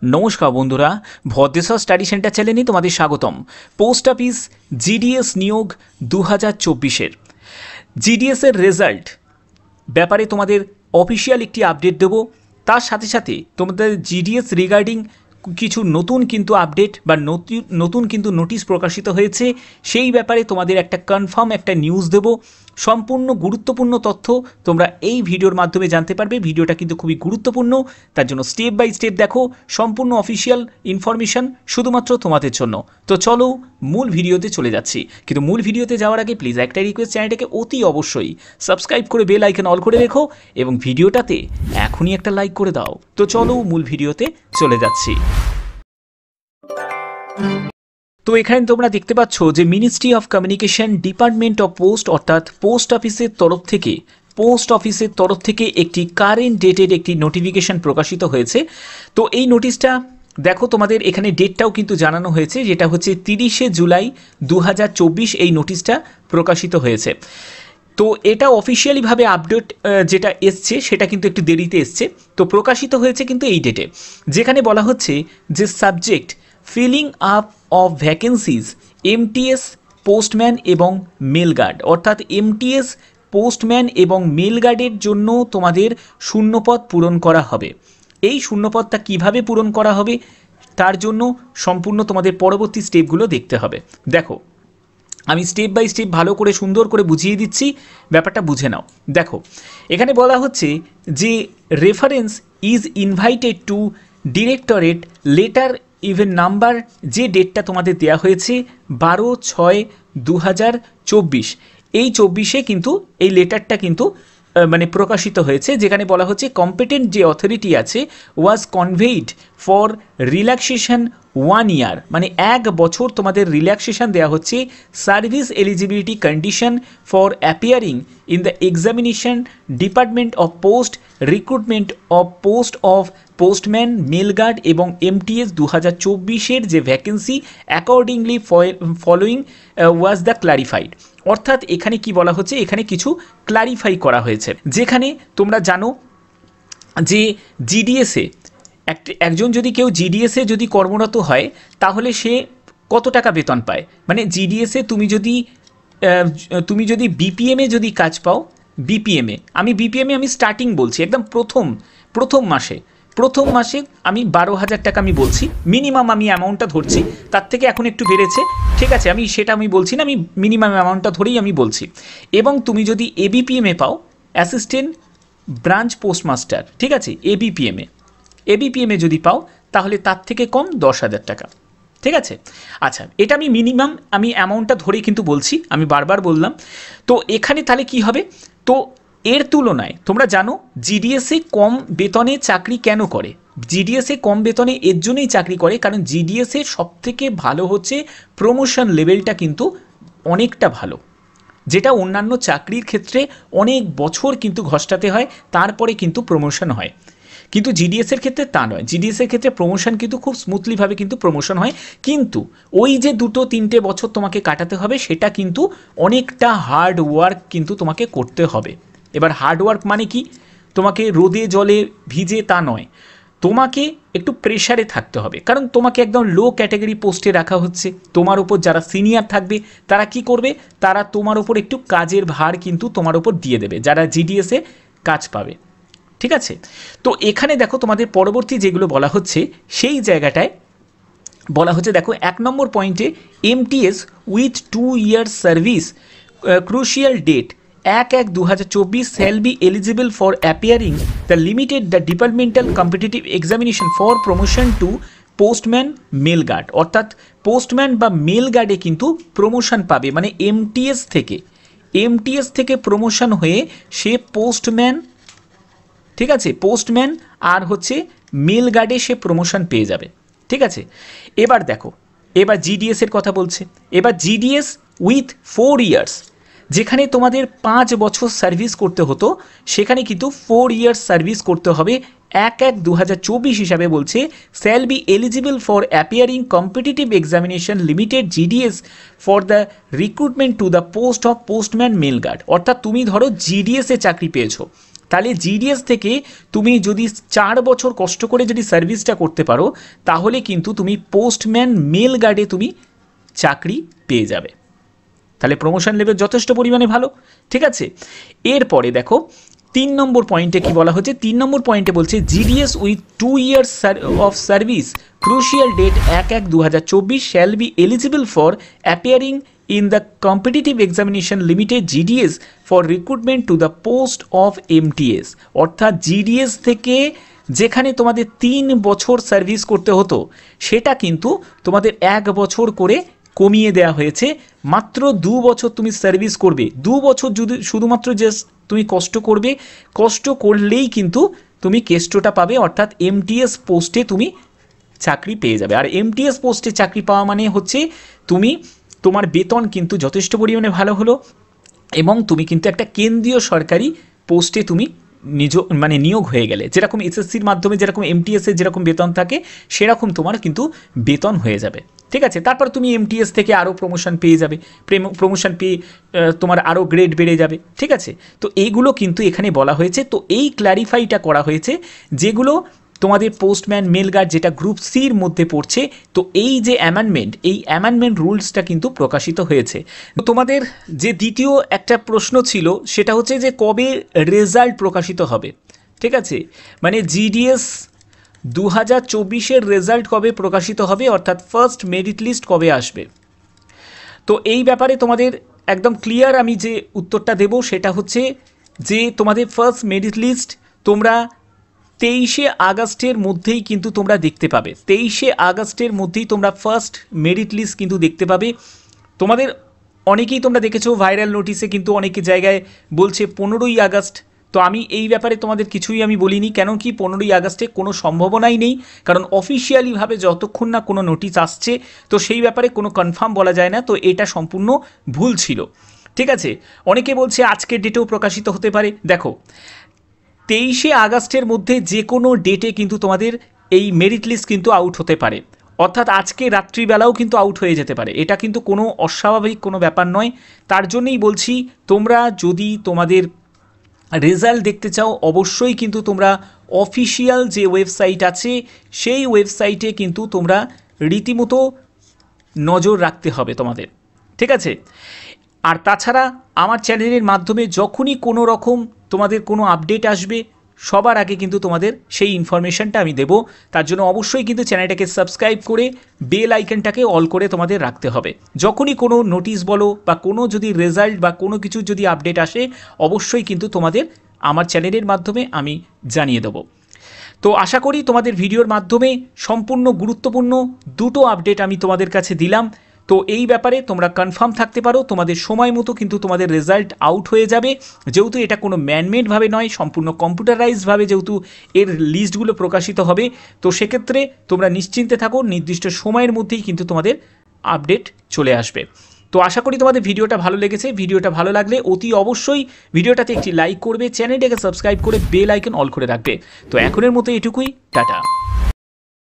নমস্কার বন্ধুরা, Bhadreswar study centre চ্যানেলে তোমাদের স্বাগতম। পোস্ট অফিস জিডিএস নিয়োগ 2024-এর জিডিএসের রেজাল্ট ব্যাপারে তোমাদের অফিসিয়াল একটি আপডেট দেব। তার সাথে সাথে তোমাদের জিডিএস রিগার্ডিং কিছু নতুন কিন্তু আপডেট বা নতুন কিন্তু নোটিশ প্রকাশিত হয়েছে, সেই ব্যাপারে তোমাদের একটা কনফার্ম একটা নিউজ দেব। সম্পূর্ণ গুরুত্বপূর্ণ তথ্য তোমরা এই ভিডিওর মাধ্যমে জানতে পারবে। ভিডিওটা কিন্তু খুবই গুরুত্বপূর্ণ, তার জন্য স্টেপ বাই স্টেপ দেখো। সম্পূর্ণ অফিসিয়াল ইনফরমেশন শুধুমাত্র তোমাদের জন্য। তো চলো মূল ভিডিওতে চলে যাচ্ছি, কিন্তু মূল ভিডিওতে যাওয়ার আগে প্লিজ একটা রিকোয়েস্ট, চ্যানেলটাকে অতি অবশ্যই সাবস্ক্রাইব করে বেল আইকন অল করে রেখো এবং ভিডিওটাতে এখনই একটা লাইক করে দাও। তো চলো মূল ভিডিওতে চলে যাচ্ছি। তো এখানে তোমরা দেখতে পাচ্ছ যে ministry of communication department of post অর্থাৎ পোস্ট অফিসের তরফ থেকে একটি কারেন্ট ডেটের একটি নোটিফিকেশন প্রকাশিত হয়েছে। তো এই নোটিশটা দেখো, তোমাদের এখানে ডেটটাও কিন্তু জানানো হয়েছে, যেটা হচ্ছে 30শে জুলাই 2024 এই নোটিশটা প্রকাশিত হয়েছে। তো এটা অফিসিয়ালিভাবে আপডেট যেটা এসছে সেটা কিন্তু একটু দেরিতে এসছে। তো প্রকাশিত হয়েছে কিন্তু এই ডেটে, যেখানে বলা হচ্ছে যে subject filling up of vacancies MTS postman এবং মেল গার্ড, অর্থাৎ এমটিএস পোস্টম্যান এবং মেল গার্ডের জন্য তোমাদের শূন্যপদ পূরণ করা হবে। এই শূন্যপদটা কিভাবে পূরণ করা হবে তার জন্য সম্পূর্ণ তোমাদের পরবর্তী স্টেপগুলো দেখতে হবে। দেখো, আমি স্টেপ বাই স্টেপ ভালো করে সুন্দর করে বুঝিয়ে দিচ্ছি, ব্যাপারটা বুঝে নাও। দেখো, এখানে বলা হচ্ছে যে reference is invited to directorate letter even number, যে ডেটটা তোমাদের দেওয়া হয়েছে 12/6/2024, এই 24-এ কিন্তু এই লেটারটা কিন্তু মানে প্রকাশিত হয়েছে, যেখানে বলা হচ্ছে কম্পিটেন্ট যে অথরিটি আছে ওয়াজ কনভেইড ফর রিল্যাক্সেশন 1 ইয়ার, মানে 1 বছর তোমাদের রিল্যাক্সেশন দেওয়া হচ্ছে service eligibility condition for appearing in the examination department of post recruitment of post of postman mail guard এবং এমটিএস 2024-এর যে vacancy accordingly following was the clarified. অর্থাৎ এখানে কি বলা হচ্ছে, এখানে কিছু ক্লারিফাই করা হয়েছে, যেখানে তোমরা জানো যে জিডিএসে একজন যদি কেউ জিডিএসে যদি কর্মরত হয় তাহলে সে কত টাকা বেতন পায়। মানে জিডিএসে তুমি যদি বিপিএমে যদি কাজ পাও, বিপিএমে আমি স্টার্টিং বলছি, একদম প্রথম মাসে আমি 12,000 টাকা আমি বলছি, মিনিমাম আমি অ্যামাউন্টটা ধরছি, তার থেকে এখন একটু বেড়েছে, ঠিক আছে, আমি বলছি না, আমি মিনিমাম অ্যামাউন্টটা ধরেই আমি বলছি। এবং তুমি যদি এবিপিএমে পাও, অ্যাসিস্ট্যান্ট ব্রাঞ্চ পোস্টমাস্টার, ঠিক আছে, এবিপিএমে যদি পাও তাহলে তার থেকে কম 10,000 টাকা, ঠিক আছে। আচ্ছা, এটা আমি মিনিমাম অ্যামাউন্টটা ধরেই কিন্তু বলছি, আমি বারবার বললাম। তো এখানে তাহলে কি হবে, তো এর তুলনায় তোমরা জানো জিডিএসে কম বেতনে চাকরি কেন করে। জিডিএসে কম বেতনে এর জন্যই চাকরি করে কারণ জিডিএসে সবথেকে ভালো হচ্ছে প্রমোশন লেভেলটা কিন্তু অনেকটা ভালো, যেটা অন্যান্য চাকরির ক্ষেত্রে অনেক বছর কিন্তু ঘষ্টাতে হয়, তারপরে কিন্তু প্রমোশন হয়। কিন্তু জিডিএসের ক্ষেত্রে তা নয়, জিডিএসের ক্ষেত্রে প্রমোশন কিন্তু খুব স্মুথলিভাবে কিন্তু প্রমোশন হয়, কিন্তু ওই যে 2-3টে বছর তোমাকে কাটাতে হবে সেটা কিন্তু অনেকটা হার্ড ওয়ার্ক কিন্তু তোমাকে করতে হবে। এবার হার্ড ওয়ার্ক মানে কি, তোমাকে রোদে জলে ভিজে তা নয়, তোমাকে একটু প্রেশারে থাকতে হবে, কারণ তোমাকে একদম লো ক্যাটাগরি পোস্টে রাখা হচ্ছে। তোমার উপর যারা সিনিয়র থাকবে তারা কি করবে, তারা তোমার উপর একটু কাজের ভার কিন্তু তোমার উপর দিয়ে দেবে, যারা জিডিএসে কাজ পাবে, ঠিক আছে। তো এখানে দেখো তোমাদের পরবর্তী যেগুলো বলা হচ্ছে সেই জায়গাটায় বলা হচ্ছে, দেখো 1 নম্বর পয়েন্টে MTS with 2 years service crucial date 1/1/2024 shall be eligible for appearing the departmental competitive examination for promotion to postman mail guard, অর্থাৎ পোস্টম্যান বা মেল গার্ডে কিন্তু প্রমোশন পাবে, মানে এমটিএস থেকে প্রমোশন হয়ে সে পোস্টম্যান, ঠিক আছে, পোস্টম্যান আর হচ্ছে মেল গার্ডে সে প্রমোশন পেয়ে যাবে, ঠিক আছে। এবার দেখো, এবার জিডিএস এর কথা বলছে, এবার জিডিএস উইথ 4 ইয়ার্স, যেখানে তোমাদের 5 বছর সার্ভিস করতে হতো সেখানে কিন্তু 4 ইয়ার্স সার্ভিস করতে হবে। 1/1/2024 হিসাবে বলছে shall be eligible for appearing competitive examination limited GDS for the recruitment to the post of postman mail guard. অর্থাৎ তুমি ধরো জিডিএসে চাকরি পেয়েছো, তাহলে জিডিএস থেকে তুমি যদি 4 বছর কষ্ট করে যদি সার্ভিসটা করতে পারো তাহলে কিন্তু তুমি পোস্টম্যান মেল গার্ডে তুমি চাকরি পেয়ে যাবে। তাহলে প্রমোশন লেভেল যথেষ্ট পরিমাণে ভালো। ঠিক আছে, এরপরে দেখো 3 নম্বর পয়েন্টে কি বলা হচ্ছে। 3 নম্বর পয়েন্টে বলছে GDS with 2 years of service crucial date 1/1/2024 shall be eligible for appearing in the competitive examination limited GDS for recruitment to the post of MTS। অর্থাৎ জিডিএস থেকে যেখানে তোমাদের 3 বছর সার্ভিস করতে হতো সেটা কিন্তু তোমাদের 1 বছর করে কমিয়ে দেওয়া হয়েছে। মাত্র 2 বছর তুমি সার্ভিস করবে, 2 বছর যদি শুধুমাত্র যে তুমি কষ্ট করবে, কষ্ট করলেই কিন্তু তুমি কেষ্টটা পাবে, অর্থাৎ এমটিএস পোস্টে তুমি চাকরি পেয়ে যাবে। আর এমটিএস পোস্টে চাকরি পাওয়া মানে হচ্ছে তোমার বেতন কিন্তু যথেষ্ট পরিমাণে ভালো হলো এবং তুমি কিন্তু একটা কেন্দ্রীয় সরকারি পোস্টে তুমি নিয়োগ হয়ে গেলে। যেরকম এসএসসির মাধ্যমে যেরকম এমটিএসের যেরকম বেতন থাকে সেরকম তোমার কিন্তু বেতন হয়ে যাবে। ঠিক আছে, তারপর তুমি এমটিএস থেকে আরও প্রমোশন পেয়ে যাবে, প্রমোশন পেয়ে তোমার আরও গ্রেড বেড়ে যাবে। ঠিক আছে, তো এইগুলো কিন্তু এখানে বলা হয়েছে। তো এই ক্ল্যারিফাইটা করা হয়েছে যেগুলো তোমাদের পোস্টম্যান মেল গার্ড যেটা গ্রুপ সির মধ্যে পড়ছে। তো এই যে অ্যামেন্ডমেন্ট রুলসটা কিন্তু প্রকাশিত হয়েছে। তো তোমাদের যে দ্বিতীয় একটা প্রশ্ন ছিল সেটা হচ্ছে যে কবে রেজাল্ট প্রকাশিত হবে। ঠিক আছে, মানে জিডিএস 2024-এর রেজাল্ট কবে প্রকাশিত হবে, অর্থাৎ ফার্স্ট মেরিট লিস্ট কবে আসবে। তো এই ব্যাপারে তোমাদের একদম ক্লিয়ার আমি যে উত্তরটা দেব সেটা হচ্ছে যে তোমাদের ফার্স্ট মেরিট লিস্ট তোমরা 23শে আগস্টের মধ্যেই কিন্তু তোমরা দেখতে পাবে। 23শে আগস্টের মধ্যেই তোমরা ফার্স্ট মেরিট লিস্ট কিন্তু দেখতে পাবে। তোমাদের অনেকেই তোমরা দেখেছো ভাইরাল নোটিসে কিন্তু অনেক জায়গায় বলছে 15ই আগস্ট। তো আমি এই ব্যাপারে তোমাদের কিছুই আমি বলিনি, কেন কি 15ই আগস্টে কোনো সম্ভাবনাই নেই, কারণ অফিসিয়ালিভাবে যতক্ষণ না কোনো নোটিশ আসছে তো সেই ব্যাপারে কোনো কনফার্ম বলা যায় না। তো এটা সম্পূর্ণ ভুল ছিল। ঠিক আছে, অনেকে বলছে আজকের ডেটেও প্রকাশিত হতে পারে। দেখো 23শে আগস্টের মধ্যে যে কোনো ডেটে কিন্তু তোমাদের এই মেরিট লিস্ট কিন্তু আউট হতে পারে, অর্থাৎ আজকে রাত্রিবেলাও কিন্তু আউট হয়ে যেতে পারে। এটা কিন্তু কোনো অস্বাভাবিক কোনো ব্যাপার নয়। তার জন্যই বলছি তোমরা যদি তোমাদের রেজাল্ট দেখতে চাও অবশ্যই কিন্তু তোমরা অফিসিয়াল যে ওয়েবসাইট আছে সেই ওয়েবসাইটে কিন্তু তোমরা রীতিমতো নজর রাখতে হবে তোমাদের। ঠিক আছে, আর তাছাড়া আমার চ্যানেলের মাধ্যমে যখনই কোনো রকম তোমাদের কোনো আপডেট আসবে সবার আগে কিন্তু তোমাদের সেই ইনফরমেশনটা আমি দেবো। তার জন্য অবশ্যই কিন্তু চ্যানেলটাকে সাবস্ক্রাইব করে বেল আইকনটাকে অল করে তোমাদের রাখতে হবে। যখনই কোনো নোটিশ বলো বা কোনো যদি রেজাল্ট বা কোনো কিছু যদি আপডেট আসে অবশ্যই কিন্তু তোমাদের আমার চ্যানেলের মাধ্যমে আমি জানিয়ে দেবো। তো আশা করি তোমাদের ভিডিওর মাধ্যমে সম্পূর্ণ গুরুত্বপূর্ণ দুটো আপডেট আমি তোমাদের কাছে দিলাম। তো এই ব্যাপারে তোমরা কনফার্ম থাকতে পারো তোমাদের সময় মতো কিন্তু তোমাদের রেজাল্ট আউট হয়ে যাবে। যেহেতু এটা কোনো ম্যানমেডভাবে নয়, সম্পূর্ণ কম্পিউটারাইজভাবে যেহেতু এর লিস্টগুলো প্রকাশিত হবে, তো সেক্ষেত্রে তোমরা নিশ্চিন্তে থাকো, নির্দিষ্ট সময়ের মধ্যেই কিন্তু তোমাদের আপডেট চলে আসবে। তো আশা করি তোমাদের ভিডিওটা ভালো লেগেছে। ভিডিওটা ভালো লাগলে অতি অবশ্যই ভিডিওটাতে একটি লাইক করবে, চ্যানেলটাকে সাবস্ক্রাইব করে বেল আইকন অল করে রাখবে। তো এখনের মতো এটুকুই, টাটা।